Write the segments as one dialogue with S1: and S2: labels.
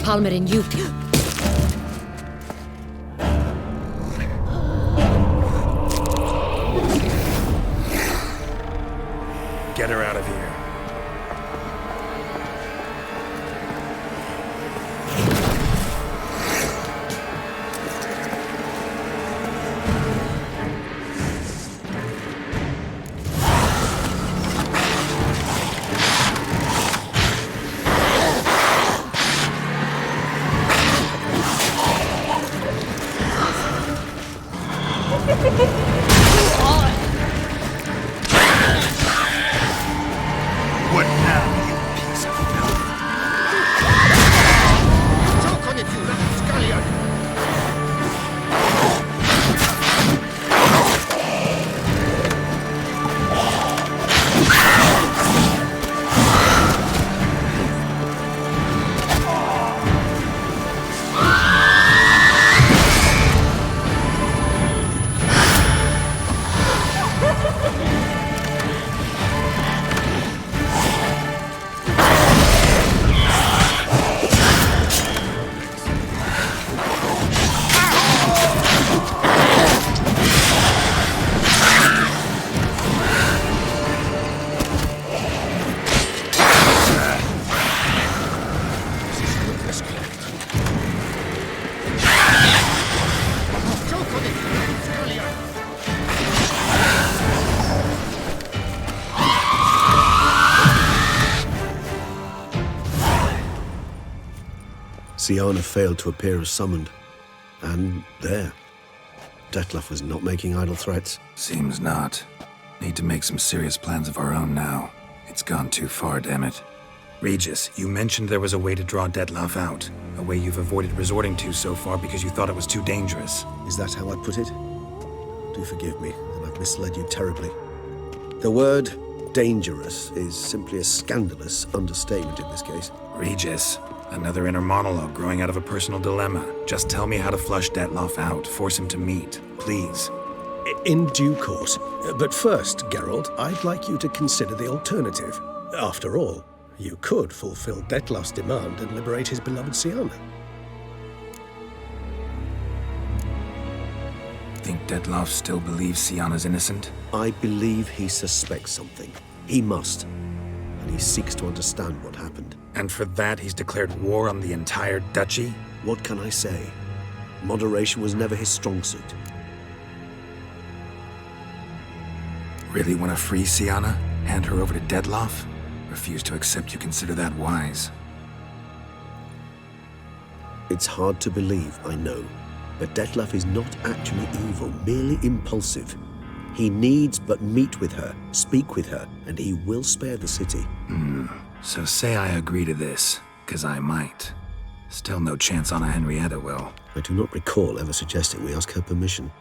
S1: Palmer and you...
S2: Get her out of here. What now, you piece of filth?
S3: Choke on it, you rapscallion!
S4: Syanna failed to appear as summoned. And there. Detlef was not making idle threats.
S2: Seems not. Need to make some serious plans of our own now. It's gone too far, damn it. Regis, you mentioned there was a way to draw Detlef out. A way you've avoided resorting to so far because you thought it was too dangerous.
S4: Is that how I put it? Do forgive me, that I've misled you terribly. The word dangerous is simply a scandalous understatement in this case.
S2: Regis, another inner monologue growing out of a personal dilemma. Just tell me how to flush Detlef out, force him to meet, please.
S4: In due course. But first, Geralt, I'd like you to consider the alternative. After all, you could fulfill Detlef's demand and liberate his beloved Syanna.
S2: Think Detlef still believes Syanna's innocent?
S4: I believe he suspects something. He must. And he seeks to understand what happened.
S2: And for that, he's declared war on the entire duchy?
S4: What can I say? Moderation was never his strong suit.
S2: Really want to free Syanna? Hand her over to Detlef? Refuse to accept you consider that wise.
S4: It's hard to believe, I know. But Detlef is not actually evil, merely impulsive. He needs but meet with her, speak with her, and he will spare the city.
S2: So say I agree to this, 'cause I might. Still no chance Anna Henrietta will.
S4: I do not recall ever suggesting we ask her permission.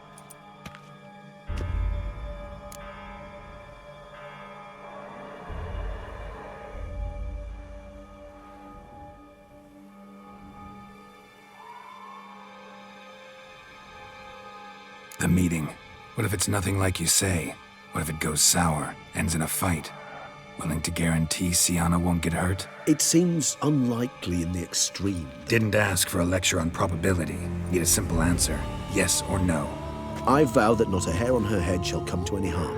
S2: The meeting. What if it's nothing like you say? What if it goes sour, ends in a fight? Willing to guarantee Syanna won't get hurt?
S4: It seems unlikely in the extreme.
S2: Didn't ask for a lecture on probability. Need a simple answer. Yes or no.
S4: I vow that not a hair on her head shall come to any harm.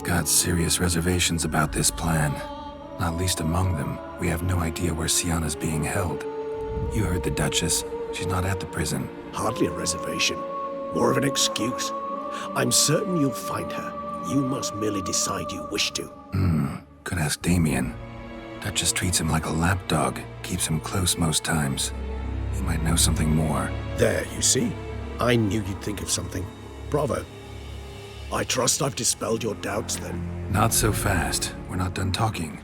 S2: Got serious reservations about this plan. Not least among them, we have no idea where Syanna's being held. You heard the Duchess. She's not at the prison.
S4: Hardly a reservation. More of an excuse. I'm certain you'll find her. You must merely decide you wish to.
S2: Could ask Damien. Duchess treats him like a lapdog. Keeps him close most times. He might know something more.
S4: There, you see. I knew you'd think of something. Bravo. I trust I've dispelled your doubts, then.
S2: Not so fast. We're not done talking.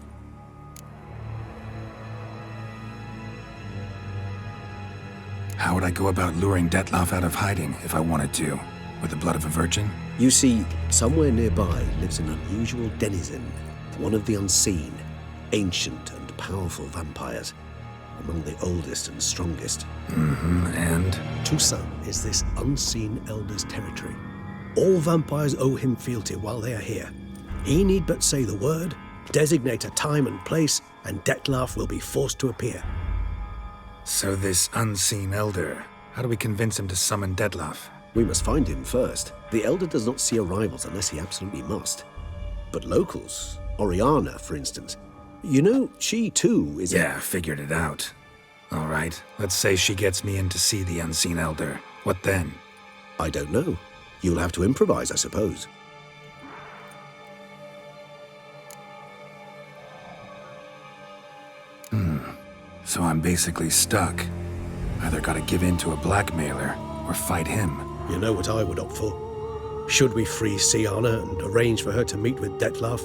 S2: How would I go about luring Detlef out of hiding if I wanted to? With the blood of a virgin?
S4: You see, somewhere nearby lives an unusual denizen, one of the unseen, ancient and powerful vampires, among the oldest and strongest.
S2: And?
S4: Toussaint is this unseen elder's territory. All vampires owe him fealty while they are here. He need but say the word, Designate a time and place, and Detlef will be forced to appear.
S2: So this unseen elder, how do we convince him to summon Detlef?
S4: We must find him first. The elder does not see arrivals unless he absolutely must. But locals, Oriana, for instance, you know, she too is
S2: Yeah, figured it out. All right, let's say she gets me in to see the unseen elder. What then?
S4: I don't know. You'll have to improvise, I suppose.
S2: So I'm basically stuck. Either gotta give in to a blackmailer, or fight him.
S4: You know what I would opt for? Should we free Siana and arrange for her to meet with Detlef,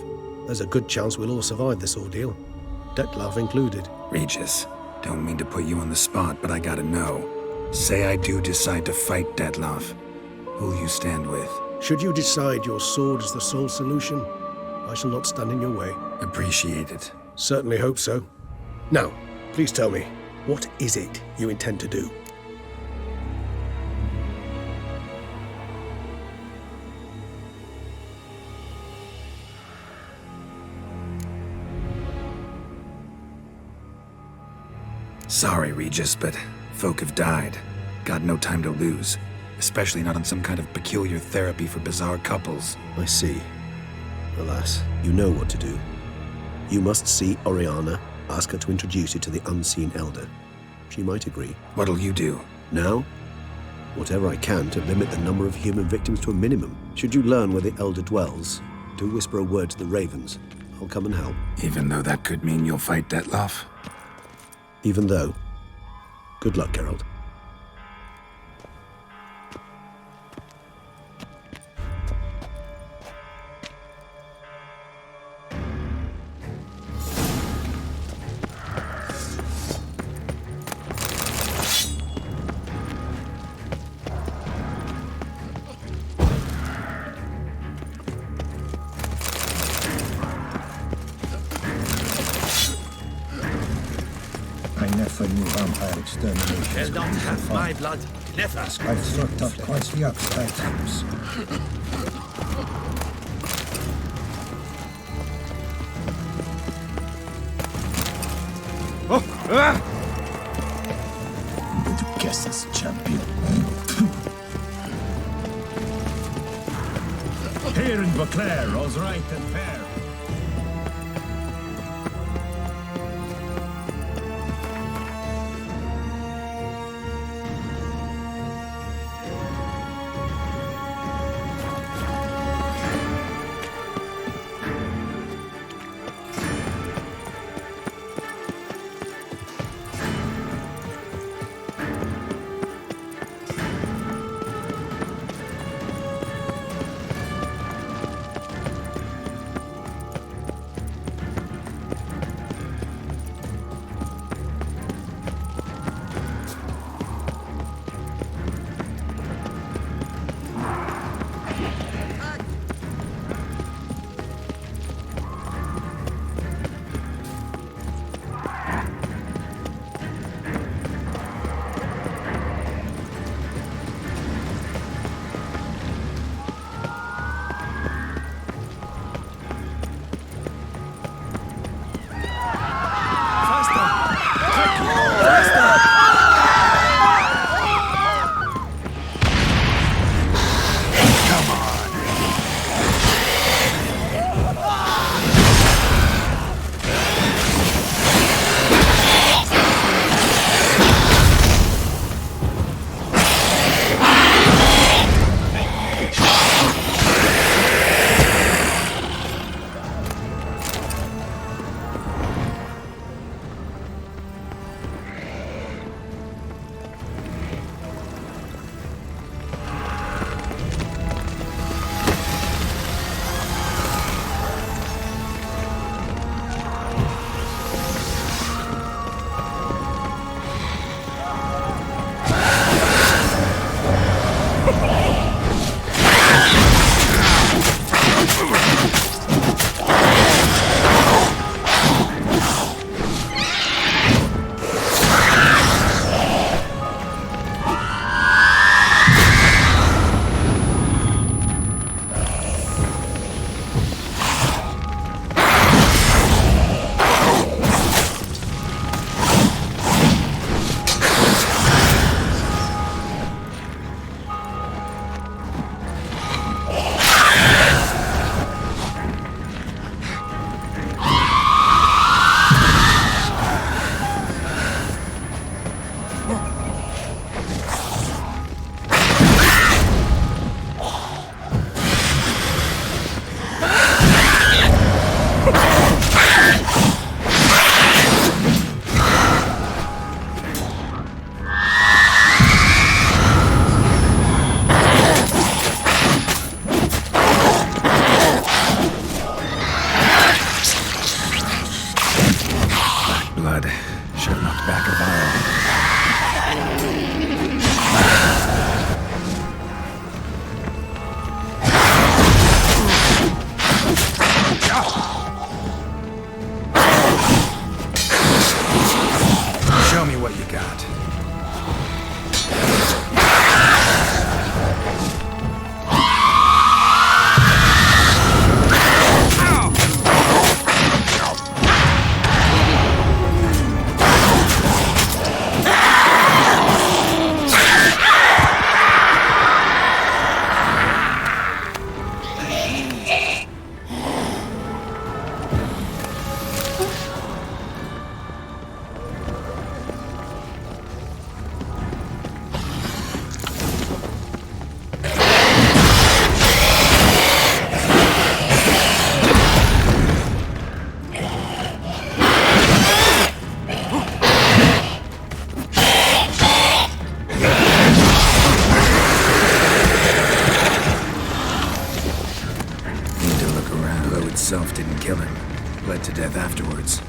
S4: there's a good chance we'll all survive this ordeal. Detlef included.
S2: Regis, don't mean to put you on the spot, but I gotta know. Say I do decide to fight Detlef. Who'll you stand with?
S4: Should you decide your sword is the sole solution, I shall not stand in your way.
S2: Appreciate it.
S4: Certainly hope so. Now, please tell me, what is it you intend to do?
S2: Sorry, Regis, but folk have died. Got no time to lose. Especially not on some kind of peculiar therapy for bizarre couples.
S4: I see. Alas, you know what to do. You must see Oriana, ask her to introduce you to the unseen elder. She might agree.
S2: What'll you do?
S4: Now, whatever I can to limit the number of human victims to a minimum. Should you learn where the elder dwells, do whisper a word to the ravens. I'll come and help.
S2: Even though that could mean you'll fight Detlef?
S4: Even though. Good luck, Geralt.
S1: I never knew vampire extermination.
S3: Shall not have my blood. Never.
S1: I've sucked up quite the upsides. But you guess this champion. Here in Beauclair, all's right and fair.
S2: blood. Should have knocked back a vial. Show me what you got. Itself didn't kill him. Bled to death afterwards.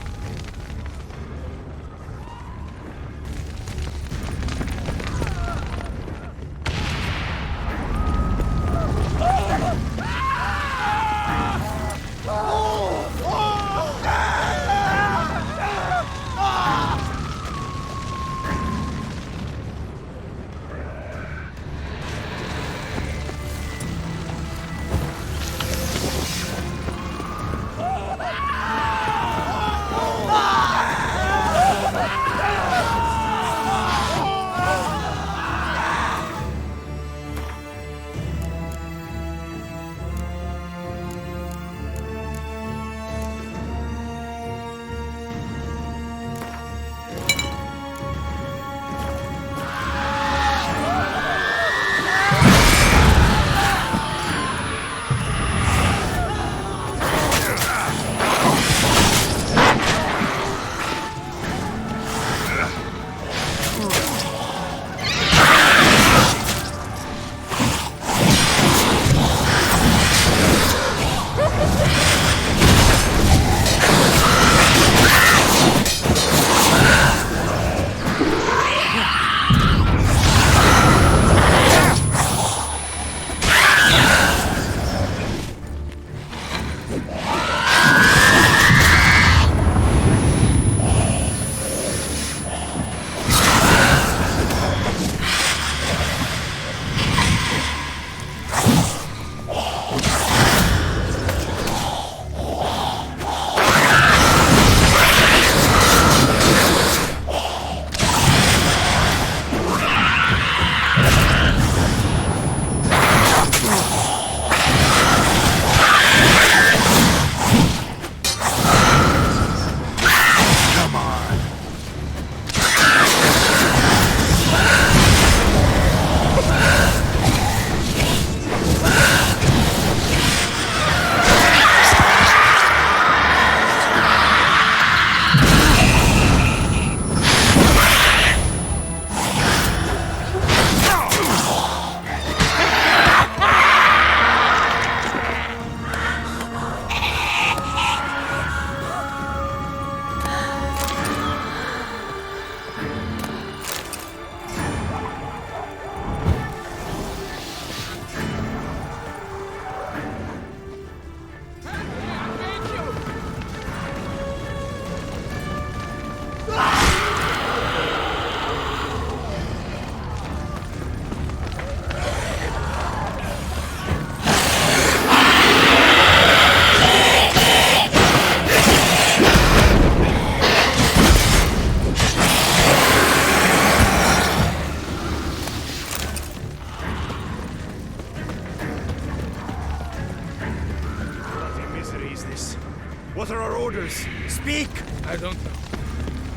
S3: What are our orders? Speak!
S5: I don't know.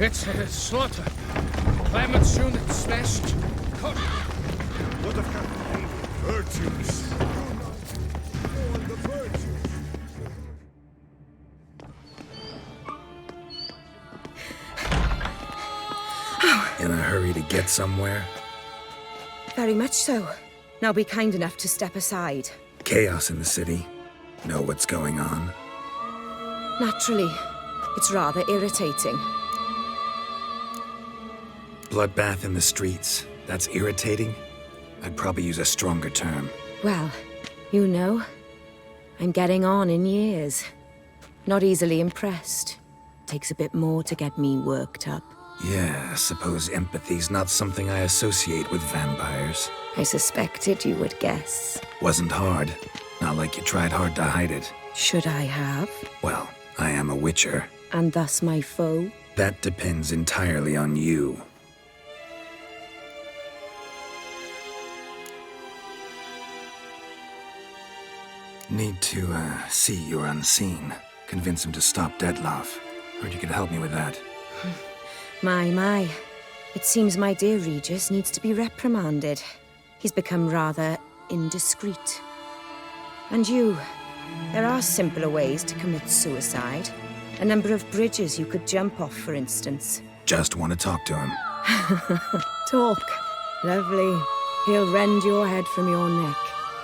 S5: It's a slaughter. Clement's unit smashed. Cut.
S3: What of Captain? Virtues. The virtues.
S2: In a hurry to get somewhere?
S6: Very much so. Now be kind enough to step aside.
S2: Chaos in the city. Know what's going on?
S6: Naturally. It's rather irritating.
S2: bloodbath in the streets. That's irritating? I'd probably use a stronger term.
S6: Well, you know, I'm getting on in years. Not easily impressed. Takes a bit more to get me worked up.
S2: Yeah, I suppose empathy's not something I associate with vampires.
S6: I suspected you would guess.
S2: Wasn't hard. Not like you tried hard to hide it.
S6: Should I have?
S2: Well, I am a witcher.
S6: And thus my foe?
S2: That depends entirely on you. Need to, see you're unseen. Convince him to stop Dettlaff. Heard you could help me with that.
S6: My. It seems my dear Regis needs to be reprimanded. He's become rather indiscreet. And you, there are simpler ways to commit suicide. A number of bridges you could jump off, for instance.
S2: Just want to talk to him.
S6: Talk. Lovely. He'll rend your head from your neck.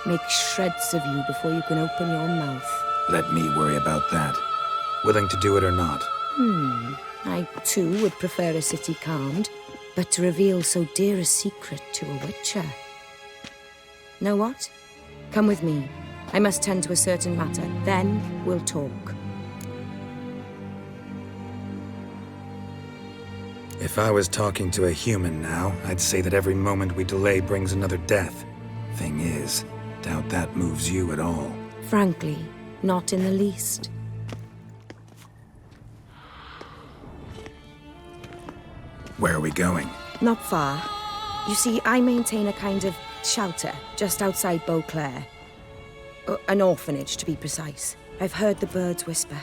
S6: Make shreds of you before you can open your mouth.
S2: Let me worry about that. Willing to do it or not?
S6: I, too, would prefer a city calmed, but to reveal so dear a secret to a witcher. Know what? Come with me. I must tend to a certain matter. Then we'll talk.
S2: If I was talking to a human now, I'd say that every moment we delay brings another death. Thing is, doubt that moves you at all.
S6: Frankly, not in the least.
S2: Where are we going?
S6: Not far. You see, I maintain a kind of shelter just outside Beauclair. An orphanage, to be precise. I've heard the birds whisper.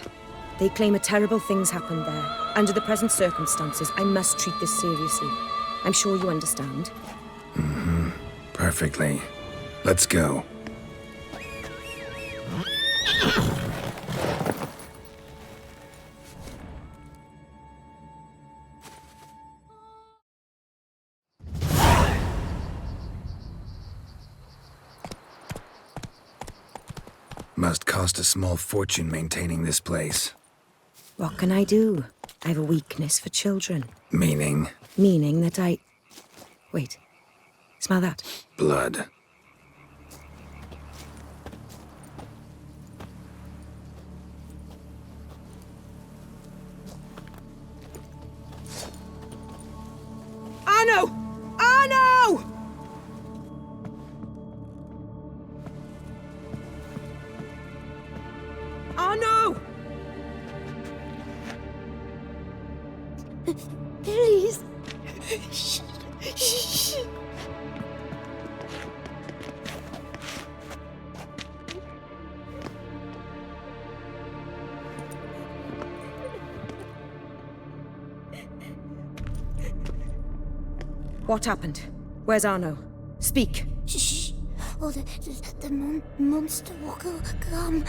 S6: They claim a terrible thing's happened there. Under the present circumstances, I must treat this seriously. I'm sure you understand.
S2: Perfectly. Let's go. Must cost a small fortune maintaining this place.
S6: What can I do? I have a weakness for children.
S2: Meaning?
S6: Meaning that I... Wait. Smell that?
S2: Blood.
S6: Arno! Arno! Arno!
S7: Please. Shh.
S6: What happened? Where's Arno? Speak.
S7: Shh. Oh, the monster will come.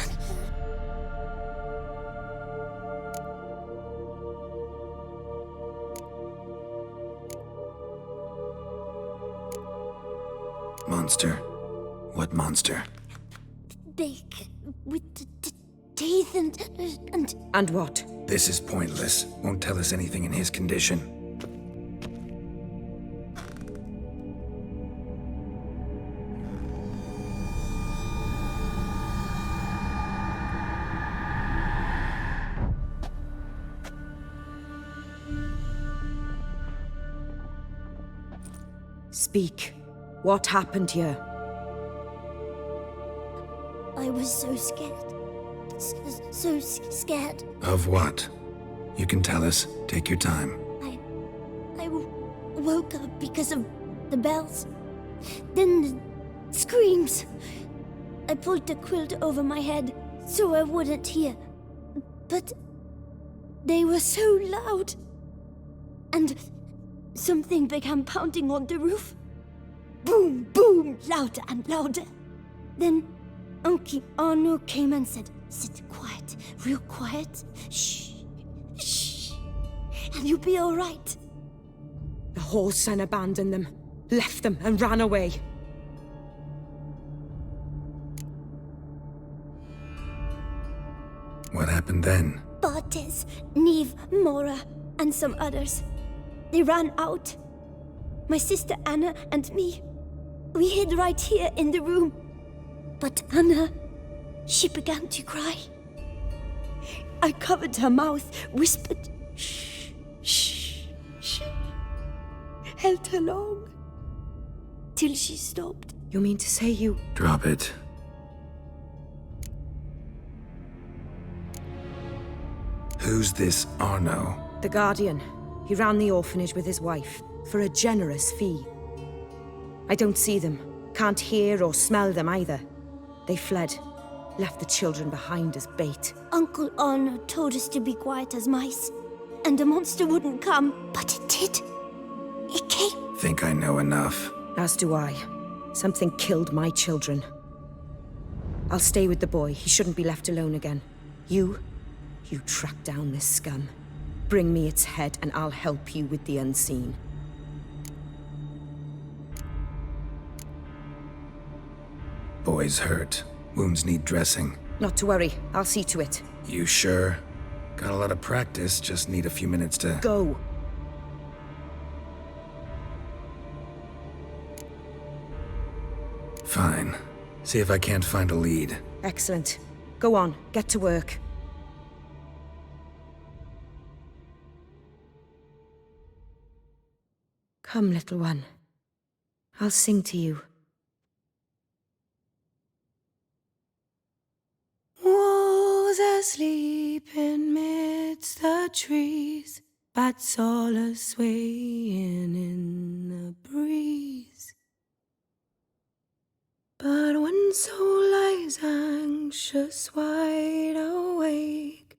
S2: Monster? What monster?
S7: Big, with the teeth and...
S6: And what?
S2: This is pointless. Won't tell us anything in his condition.
S6: Speak. What happened here?
S7: I was so scared. So scared.
S2: Of what? You can tell us. Take your time.
S7: I woke up because of the bells. Then the screams. I pulled the quilt over my head so I wouldn't hear. But they were so loud. And something began pounding on the roof. Boom, boom, louder and louder. Then Uncle Arno came and said, "Sit quiet, real quiet. Shh, shh, and you'll be all right."
S6: The whoreson abandoned them, left them and ran away.
S2: What happened then?
S7: Bartes, Neve, Mora, and some others. They ran out, My sister Anna and me, we hid right here in the room. But Anna, she began to cry. I covered her mouth, whispered, shh, shh, shh. Held her long, till she stopped.
S6: You mean to say you...
S2: Drop it. Who's this Arno?
S6: The Guardian. He ran the orphanage with his wife, for a generous fee. I don't see them, can't hear or smell them either. They fled, left the children behind as bait.
S7: Uncle Arno told us to be quiet as mice, and the monster wouldn't come, but it did. It came.
S2: Think I know enough.
S6: As do I. Something killed my children. I'll stay with the boy. He shouldn't be left alone again. You track down this scum. Bring me its head and I'll help you with the unseen.
S2: Boy's hurt. Wounds need dressing.
S6: Not to worry. I'll see to it.
S2: You sure? Got a lot of practice, just need a few minutes to...
S6: Go.
S2: Fine. See if I can't find a lead.
S6: Excellent. Go on. Get to work. Come, little one. I'll sing to you. Wolves asleep in midst the trees, bats all a-swaying in the breeze. But one soul lies anxious, wide awake,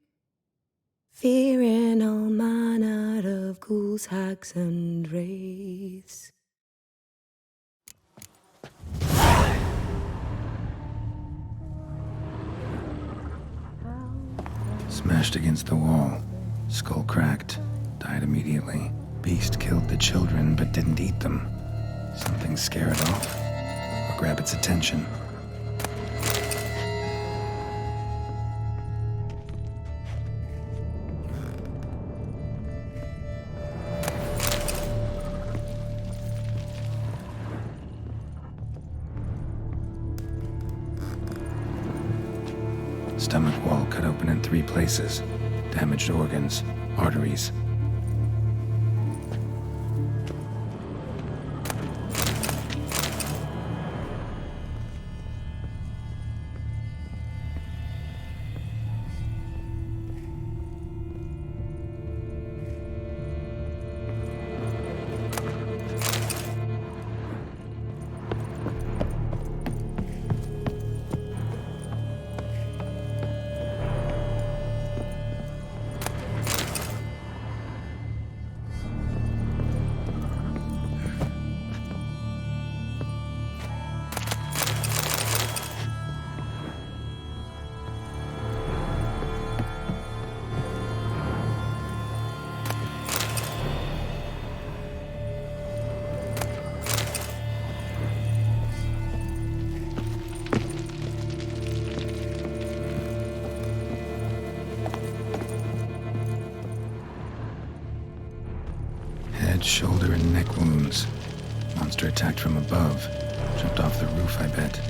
S6: fearing all manner of ghouls, hags, and wraiths.
S2: Smashed against the wall. Skull cracked. Died immediately. Beast killed the children, but didn't eat them. Something scare it off? Or grab its attention? Stomach wall cut open in 3 places. Damaged organs, arteries. Shoulder and neck wounds. Monster attacked from above. Jumped off the roof, I bet.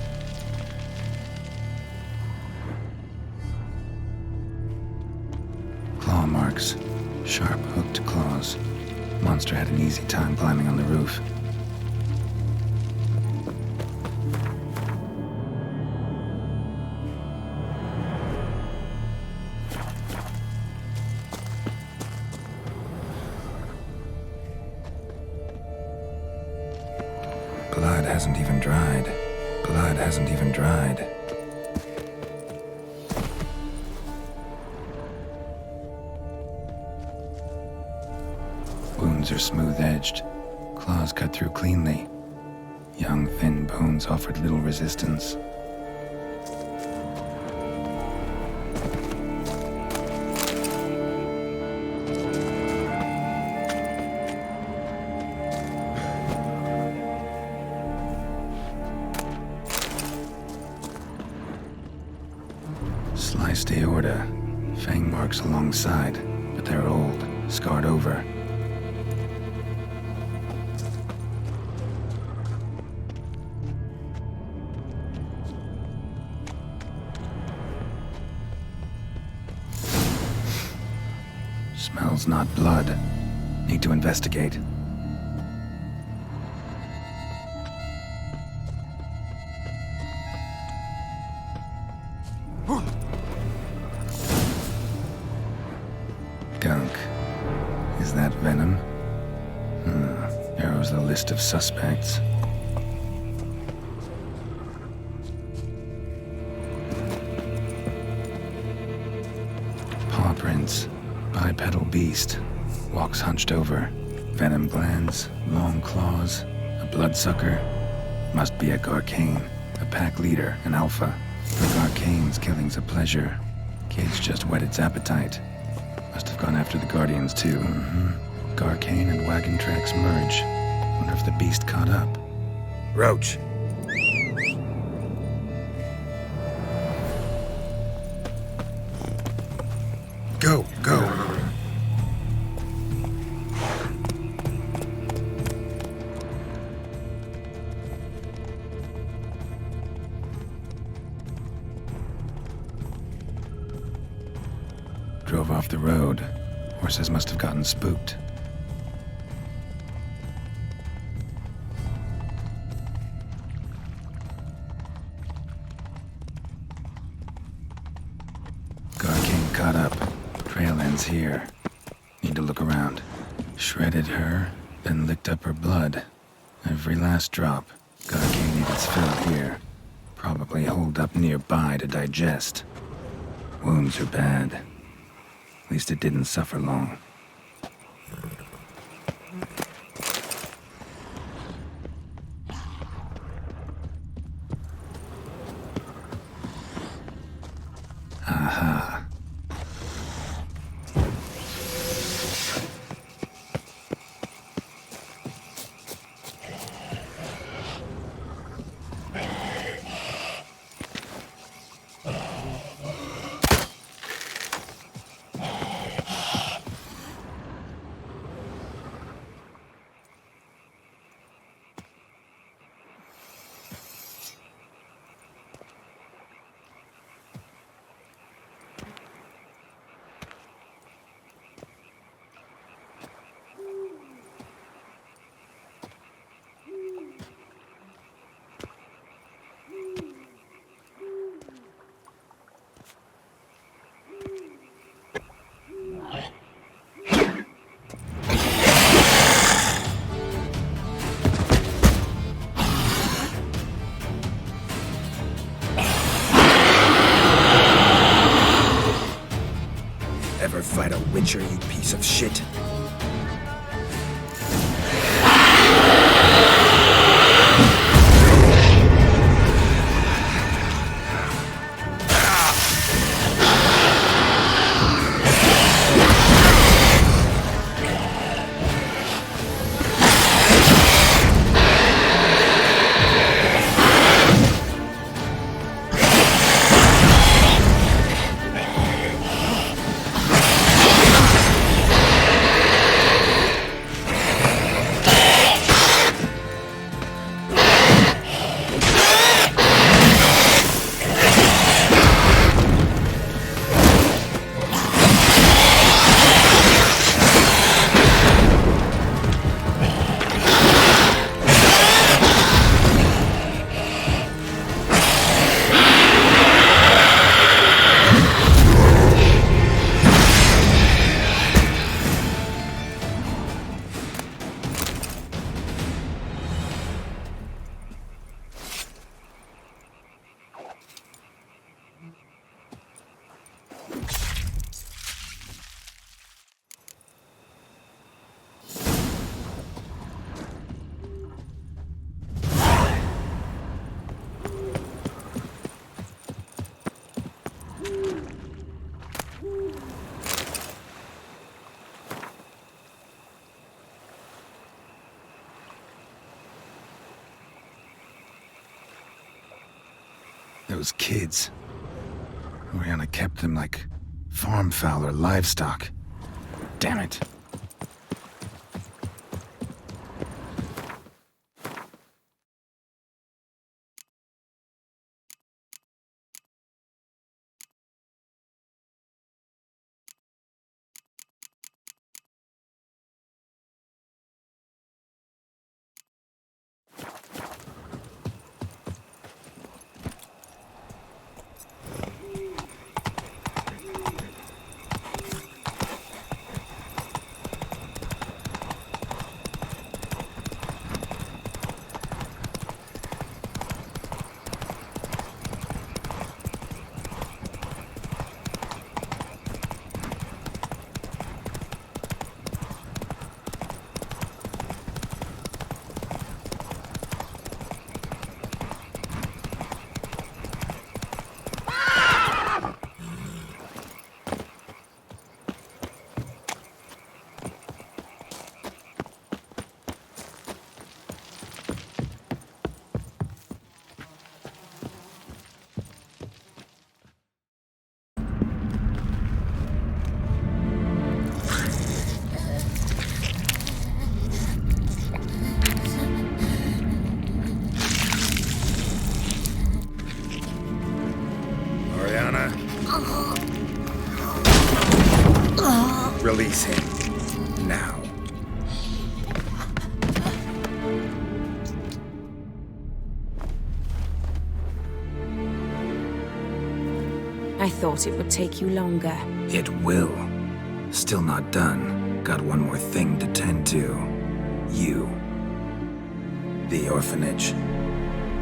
S2: Claw marks. Sharp, hooked claws. Monster had an easy time climbing on the roof. Blood hasn't even dried. Blood hasn't even dried. Wounds are smooth-edged. Claws cut through cleanly. Young, thin bones offered little resistance. Sliced aorta, fang marks alongside, but they're old, scarred over. blood. Need to investigate. Gunk. Is that venom? Narrows the list of suspects. Paw prints. Bipedal beast. Walks hunched over. Venom glands. Long claws. A bloodsucker. Must be a Garcane. A pack leader. An alpha. For Garcane's killing's a pleasure. Kid's just whet its appetite. Must have gone after the Guardians too. Garcane and wagon tracks merge. Wonder if the beast caught up. Roach. Go, go. Drove off the road. Horses must have gotten spooked. Garcane caught up. Trail ends here. Need to look around. Shredded her, then licked up her blood. Every last drop. Garcane needed its fill here. Probably holed up nearby to digest. Wounds are bad. At least it didn't suffer long. Aha. Ever fight a Witcher, you piece of shit? Those kids. Oriana kept them like farm fowl or livestock. Damn it. now.
S6: I thought it would take you longer.
S2: It will. Still not done. Got one more thing to tend to. You. The orphanage.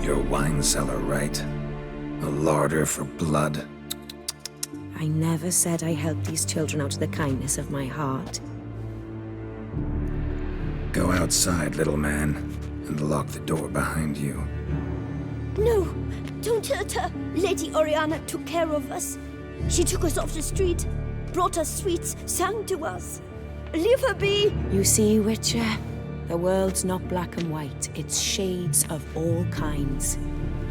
S2: Your wine cellar, right? A larder for blood.
S6: I never said I helped these children out of the kindness of my heart.
S2: Go outside, little man, and lock the door behind you.
S7: No, don't hurt her. Lady Oriana took care of us. She took us off the street, brought us sweets, sang to us. Leave her be.
S6: You see, Witcher? The world's not black and white. It's shades of all kinds.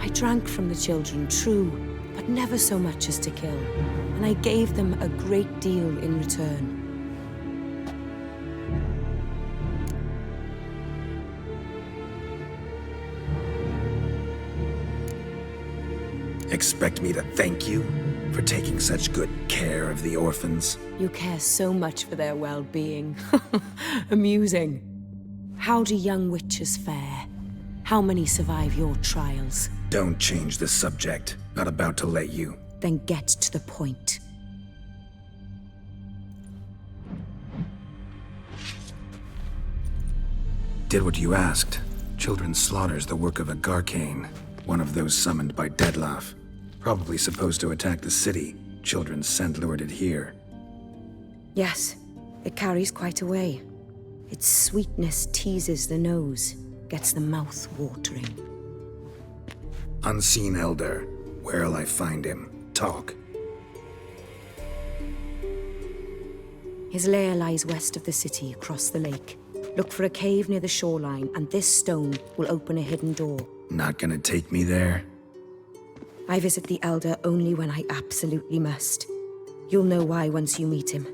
S6: I drank from the children, true, but never so much as to kill. And I gave them a great deal in return.
S2: Expect me to thank you for taking such good care of the orphans?
S6: You care so much for their well-being. Amusing. How do young witches fare? How many survive your trials?
S2: Don't change the subject. Not about to let you.
S6: Then get to the point.
S2: Did what you asked. Children's slaughter's the work of a Garcane, one of those summoned by Dettlaff. Probably supposed to attack the city. Children's scent lured it here.
S6: Yes, it carries quite a way. Its sweetness teases the nose, gets the mouth watering.
S2: Unseen Elder. Where'll I find him? Talk.
S6: His lair lies west of the city, across the lake. Look for a cave near the shoreline, and this stone will open a hidden door.
S2: Not gonna take me there?
S6: I visit the Elder only when I absolutely must. You'll know why once you meet him.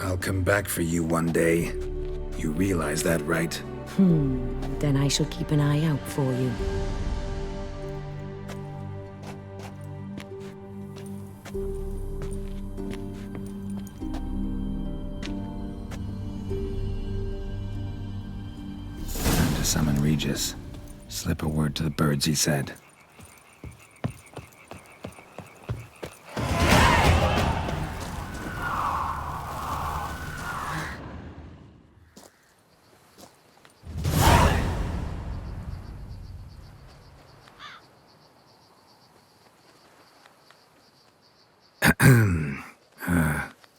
S2: I'll come back for you one day. You realize that, right?
S6: Then I shall keep an eye out for you.
S2: Time to summon Regis. Slip a word to the birds, he said.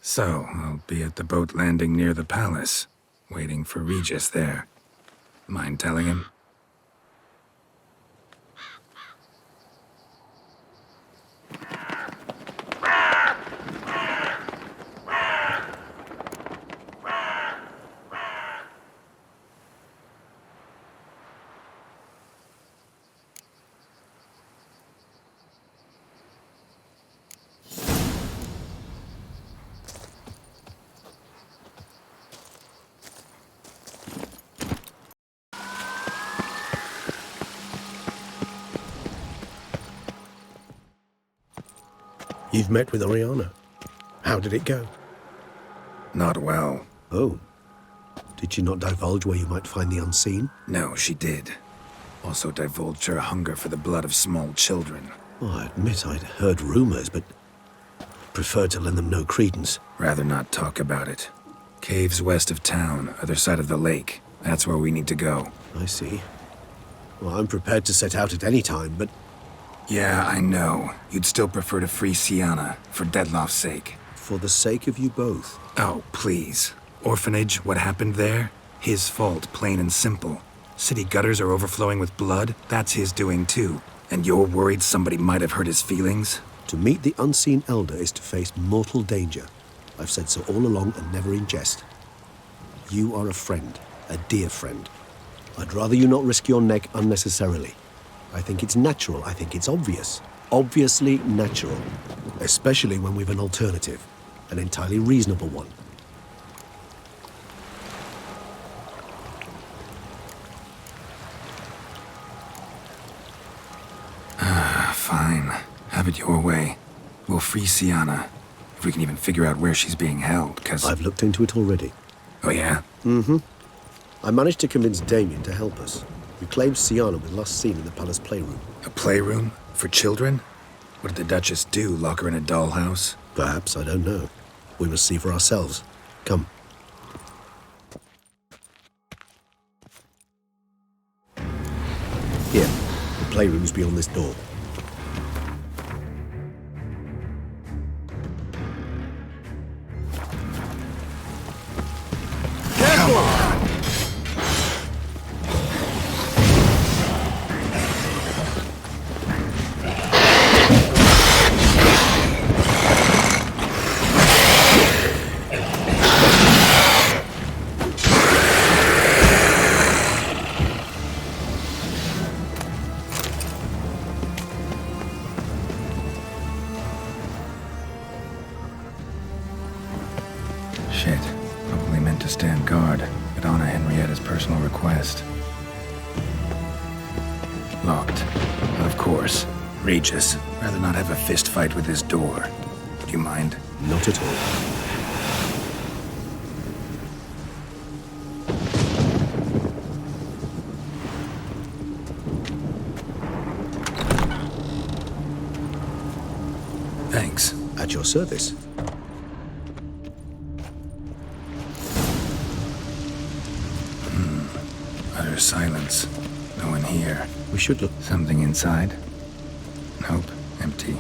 S2: So, I'll be at the boat landing near the palace, waiting for Regis there. Mind telling him?
S4: You've met with Oriana. How did it go?
S2: Not well.
S4: Oh. Did she not divulge where you might find the unseen?
S2: No, she did. Also divulged her hunger for the blood of small children.
S4: Oh, I admit I'd heard rumors, but preferred to lend them no credence.
S2: Rather not talk about it. Caves west of town, other side of the lake. That's where we need to go.
S4: I see. Well, I'm prepared to set out at any time, but
S2: Yeah, I know. You'd still prefer to free Sienna, for Dettlaff's sake.
S4: for the sake of you both.
S2: Oh, please. Orphanage, what happened there? His fault, plain and simple. City gutters are overflowing with blood. That's his doing too. And you're worried somebody might have hurt his feelings?
S4: To meet the unseen elder is to face mortal danger. I've said so all along and never in jest. You are a friend, a dear friend. I'd rather you not risk your neck unnecessarily. I think it's natural, I think it's obvious. Obviously natural. Especially when we've an alternative. An entirely reasonable one.
S2: Fine. Have Have it your way. We'll free Siana. If we can even figure out where she's being held, because...
S4: I've looked into it already.
S2: Oh, yeah?
S4: I managed to convince Damien to help us. He claims Siana was last seen in the palace playroom.
S2: A playroom? For children? What did the Duchess do? Lock her in a dollhouse?
S4: Perhaps, I don't know. We must see for ourselves. Come. Here, the playroom's beyond this door.
S2: Shit. Probably meant to stand guard at Anna Henrietta's personal request. Locked. Of course. Regis. Rather not have a fist fight with this door. Do you mind?
S4: Not at all.
S2: Thanks.
S4: At your service.
S2: Utter silence. No one here.
S4: We should look.
S2: Something inside? Nope. Empty.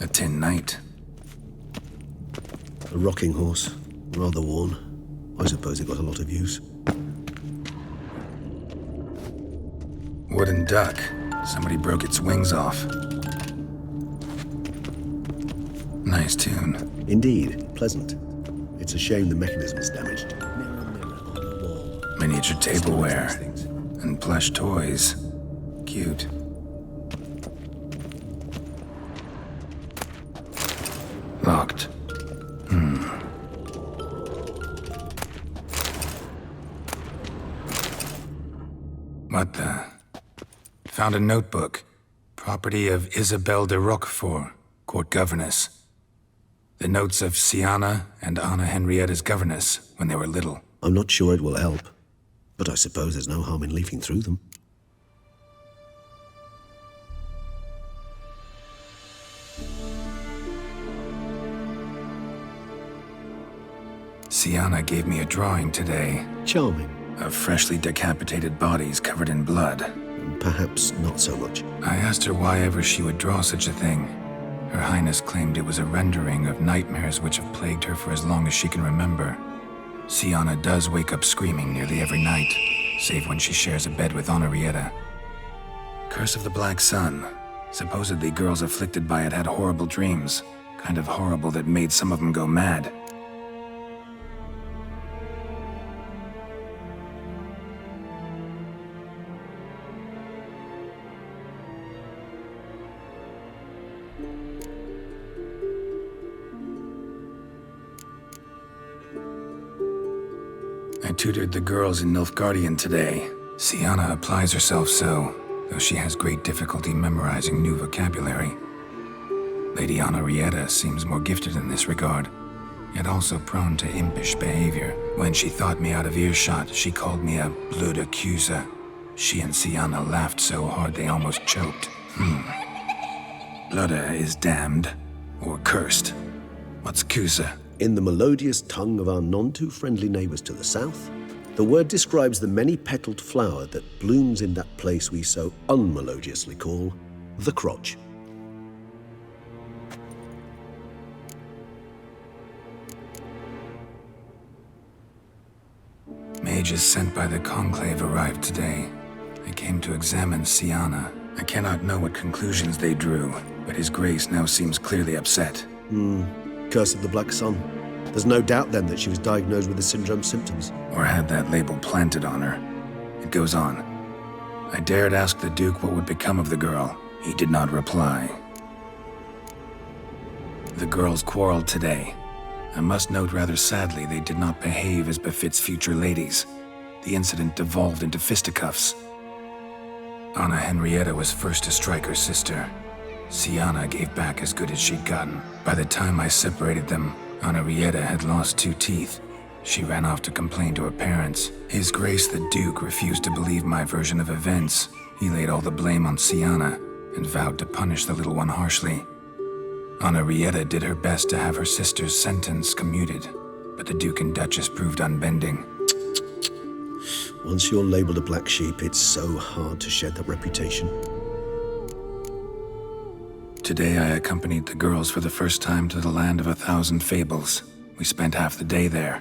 S2: A tin knight.
S4: A rocking horse. Rather worn. I suppose it got a lot of use.
S2: Wooden duck. Somebody broke its wings off. Nice tune.
S4: Indeed, pleasant. It's a shame the mechanism is damaged. Mirror, mirror on the wall.
S2: Miniature tableware.
S4: Things.
S2: And plush toys. Cute. Locked. What the? Found a notebook. Property of Isabelle de Roquefort, court governess. The notes of Siana and Anna Henrietta's governess when they were little.
S4: I'm not sure it will help, but I suppose there's no harm in leafing through them.
S2: Siana gave me a drawing today
S4: Charming.
S2: of freshly decapitated bodies covered in blood.
S4: Perhaps not so much.
S2: I asked her why ever she would draw such a thing. Her Highness claimed it was a rendering of nightmares which have plagued her for as long as she can remember. Siana does wake up screaming nearly every night, save when she shares a bed with Henrietta. Curse of the Black Sun. Supposedly girls afflicted by it had horrible dreams. Kind of horrible that made some of them go mad. I tutored the girls in Nilfgaardian today. Siana applies herself so, though she has great difficulty memorizing new vocabulary. Lady Henrietta seems more gifted in this regard, yet also prone to impish behavior. When she thought me out of earshot, she called me a blood accuser. She and Siana laughed so hard they almost choked. Blooda is damned, or cursed. What's Cusa?
S4: In the melodious tongue of our none-too-friendly neighbors to the south, the word describes the many-petaled flower that blooms in that place we so unmelodiously call the crotch.
S2: Mages sent by the Conclave arrived today. They came to examine Siana. I cannot know what conclusions they drew, but His Grace now seems clearly upset.
S4: Curse of the Black Sun. There's no doubt then that she was diagnosed with the syndrome symptoms.
S2: Or had that label planted on her. It goes on. I dared ask the Duke what would become of the girl. He did not reply. The girls quarreled today. I must note rather sadly they did not behave as befits future ladies. The incident devolved into fisticuffs. Anna Henrietta was first to strike her sister. Sienna gave back as good as she'd gotten. By the time I separated them, Anna Henrietta had lost 2 teeth. She ran off to complain to her parents. His Grace the Duke refused to believe my version of events. He laid all the blame on Sienna and vowed to punish the little one harshly. Anna Henrietta did her best to have her sister's sentence commuted, but the Duke and Duchess proved unbending.
S4: Once you're labeled a black sheep, it's so hard to shed that reputation.
S2: Today I accompanied the girls for the first time to the land of 1,000 fables. We spent half the day there.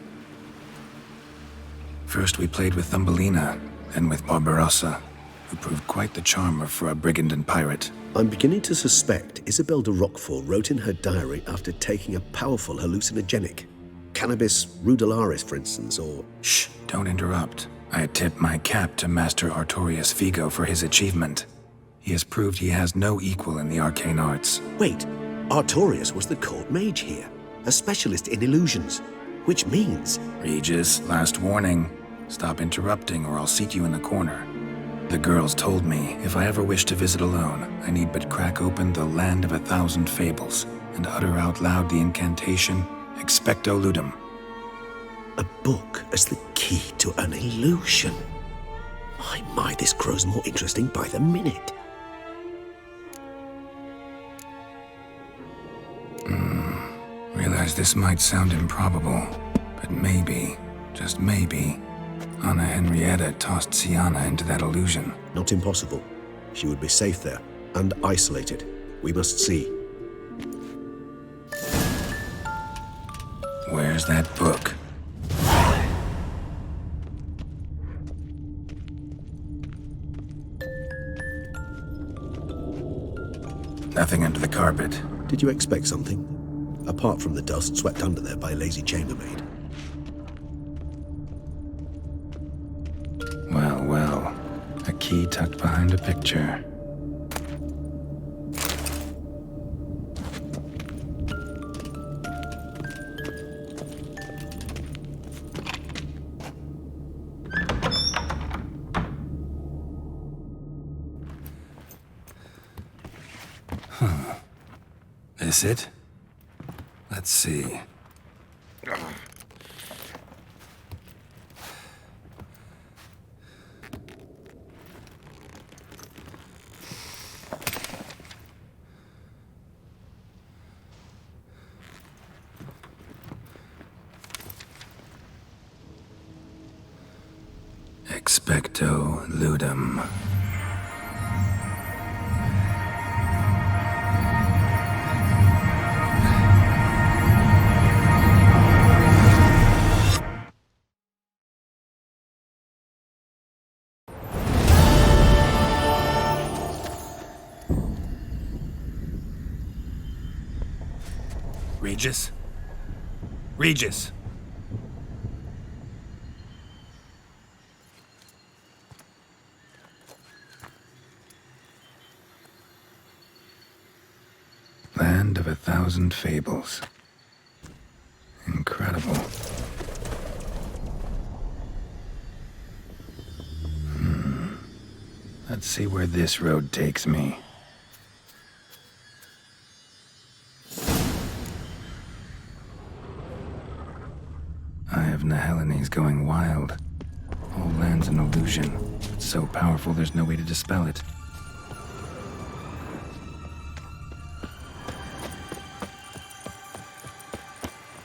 S2: First we played with Thumbelina, then with Barbarossa, who proved quite the charmer for a brigand and pirate.
S4: I'm beginning to suspect Isabel de Roquefort wrote in her diary after taking a powerful hallucinogenic. Cannabis rudularis, for instance, or...
S2: Shh, don't interrupt. I tip my cap to Master Artorius Vigo for his achievement. He has proved he has no equal in the arcane arts.
S4: Wait, Artorius was the court mage here, a specialist in illusions, which means...
S2: Regis, last warning. Stop interrupting or I'll seat you in the corner. The girls told me if I ever wish to visit alone, I need but crack open the land of 1,000 fables and utter out loud the incantation, Expecto Ludum.
S4: A book as the key to an illusion. My, this grows more interesting by the minute.
S2: Realize this might sound improbable, but maybe, just maybe, Anna Henrietta tossed Sienna into that illusion.
S4: Not impossible. She would be safe there, and isolated. We must see.
S2: Where's that book? Nothing under the carpet.
S4: Did you expect something? Apart from the dust swept under there by a lazy chambermaid.
S2: Well, well. A key tucked behind a picture. This it? Let's see. Expecto Ludum. Regis? Regis! Land of 1,000 fables. Incredible. Let's see where this road takes me. Eye of Niheline's going wild. Whole land's an illusion. It's so powerful there's no way to dispel it.